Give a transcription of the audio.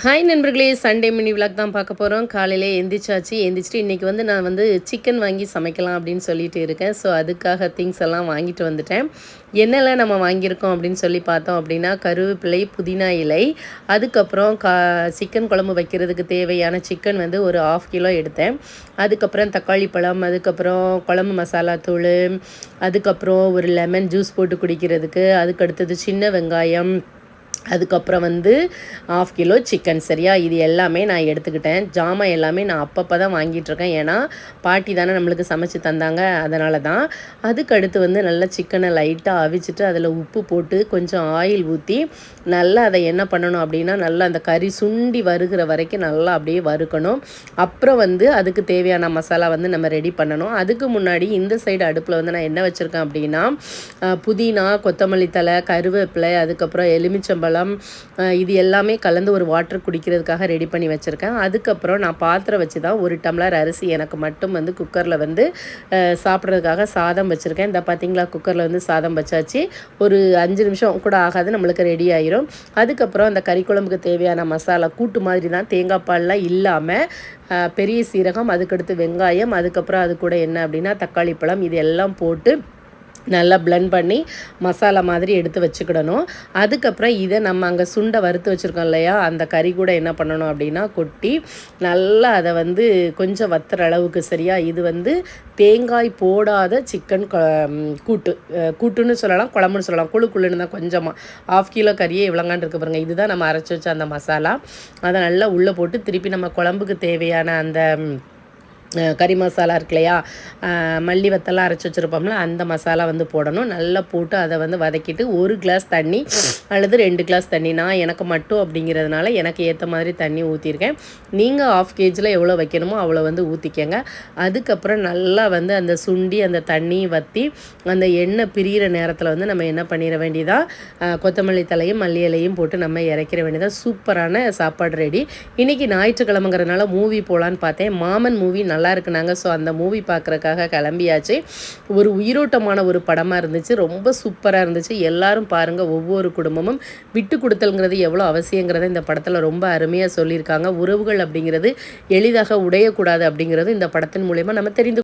Hi நண்பர்களே, Sunday mini vlog தான் பார்க்க போகிறோம். காலையிலே எந்திரிச்சாச்சு. எந்திரிச்சிட்டு இன்றைக்கி நான் சிக்கன் வாங்கி சமைக்கலாம் அப்படின்னு சொல்லிட்டு இருக்கேன். ஸோ அதுக்காக திங்ஸ் எல்லாம் வாங்கிட்டு வந்துட்டேன். என்னெல்லாம் நம்ம வாங்கியிருக்கோம் அப்படின்னு சொல்லி பார்த்தோம் அப்படின்னா, கருவேப்பிலை, புதினா இலை, அதுக்கப்புறம் சிக்கன் குழம்பு வைக்கிறதுக்கு தேவையான சிக்கன் ஒரு 1/2 கிலோ எடுத்தேன். அதுக்கப்புறம் தக்காளி பழம், அதுக்கப்புறம் குழம்பு மசாலா தூள், அதுக்கப்புறம் ஒரு லெமன் ஜூஸ் போட்டு குடிக்கிறதுக்கு, அதுக்கடுத்தது சின்ன வெங்காயம், அதுக்கப்புறம் 1/2 கிலோ சிக்கன். சரியா, இது எல்லாமே நான் எடுத்துக்கிட்டேன். ஜாமான் எல்லாமே நான் அப்பப்போ தான் வாங்கிட்டுருக்கேன். ஏன்னா பாட்டி தானே நம்மளுக்கு சமைச்சு தந்தாங்க, அதனால தான். அதுக்கடுத்து நல்லா சிக்கனை லைட்டாக அவிச்சிட்டு அதில் உப்பு போட்டு கொஞ்சம் ஆயில் ஊற்றி நல்லா அதை என்ன பண்ணணும் அப்படின்னா, நல்லா அந்த கறி சுண்டி வருகிற வரைக்கும் நல்லா அப்படியே வறுக்கணும். அப்புறம் அதுக்கு தேவையான மசாலா நம்ம ரெடி பண்ணணும். அதுக்கு முன்னாடி இந்த சைடு அடுப்பில் நான் என்ன வச்சுருக்கேன் அப்படின்னா, புதினா, கொத்தமல்லி தழை, கருவேப்பிலை, அதுக்கப்புறம் எலுமிச்சம்பழம், இது எல்லாமே கலந்து ஒரு வாட்டர் குடிக்கிறதுக்காக ரெடி பண்ணி வச்சுருக்கேன். அதுக்கப்புறம் நான் பாத்திரம் வச்சு தான் 1 டம்ளர் அரிசி எனக்கு மட்டும் குக்கரில் சாப்பிட்றதுக்காக சாதம் வச்சுருக்கேன். இந்த பார்த்திங்களா, குக்கரில் சாதம் வச்சாச்சு. ஒரு 5 நிமிஷம் கூட ஆகாது, நம்மளுக்கு ரெடி ஆயிரும். அதுக்கப்புறம் அந்த கறி குழம்புக்கு தேவையான மசாலா கூட்டு மாதிரி தான், தேங்காய் பால்லாம் இல்லாமல் பெரிய சீரகம், அதுக்கடுத்து வெங்காயம், அதுக்கப்புறம் அது கூட என்ன அப்படின்னா தக்காளி பழம், இது எல்லாம் போட்டு நல்லா பிளெண்ட் பண்ணி மசாலா மாதிரி எடுத்து வச்சுக்கிடணும். அதுக்கப்புறம் இதை நம்ம அங்கே சுண்டை வறுத்து வச்சுருக்கோம் இல்லையா, அந்த கறி கூட என்ன பண்ணணும் அப்படின்னா கொட்டி நல்லா அதை கொஞ்சம் வத்துற அளவுக்கு. சரியா, இது தேங்காய் போடாத சிக்கன் கூட்டுன்னு சொல்லலாம், குழம்புன்னு சொல்லலாம். குழுன்னு தான், கொஞ்சமாக 1/2 கிலோ கறியே இவ்வளோங்கான் இருக்கு பாருங்கள். இதுதான் நம்ம அரைச்சி வச்ச அந்த மசாலா. அதை நல்லா உள்ளே போட்டு திருப்பி நம்ம குழம்புக்கு தேவையான அந்த கறி மசாலா இருக்கு இல்லையா, மல்லி வத்தெல்லாம் அரைச்சி வச்சுருப்போம்ல, அந்த மசாலா போடணும். நல்லா போட்டு அதை வதக்கிட்டு 1 கிளாஸ் தண்ணி அல்லது 2 கிளாஸ் தண்ணி, நான் எனக்கு மட்டும் அப்படிங்கிறதுனால எனக்கு ஏற்ற மாதிரி தண்ணி ஊற்றிருக்கேன். நீங்கள் 1/2 கேஜியில் எவ்வளோ வைக்கணுமோ அவ்வளோ ஊற்றிக்கங்க. அதுக்கப்புறம் நல்லா அந்த சுண்டி அந்த தண்ணி வற்றி அந்த எண்ணெய் பிரிகிற நேரத்தில் நம்ம என்ன பண்ணிட வேண்டியதாக, கொத்தமல்லி தலையும் மல்லி இலையும் போட்டு நம்ம இறக்கிற வேண்டியதாக. சூப்பரான சாப்பாடு ரெடி. இன்றைக்கி ஞாயிற்றுக்கிழமைங்கிறதுனால மூவி போகலான்னு பார்த்தேன். மாமன் மூவி நல்லா இருக்குனாங்க. ஸோ அந்த மூவி பார்க்குறக்காக கிளம்பியாச்சு. ஒரு உயிரோட்டமான ஒரு படமாக இருந்துச்சு, ரொம்ப சூப்பராக இருந்துச்சு. எல்லாரும் பாருங்கள். ஒவ்வொரு குடும்பமும் விட்டு கொடுத்தல்ங்கிறது எவ்வளோ அவசியங்கிறத இந்த படத்தில் ரொம்ப அருமையாக சொல்லியிருக்காங்க. உறவுகள் அப்படிங்கிறது எளிதாக உடையக்கூடாது அப்படிங்கிறது இந்த படத்தின் மூலயமா நம்ம தெரிந்து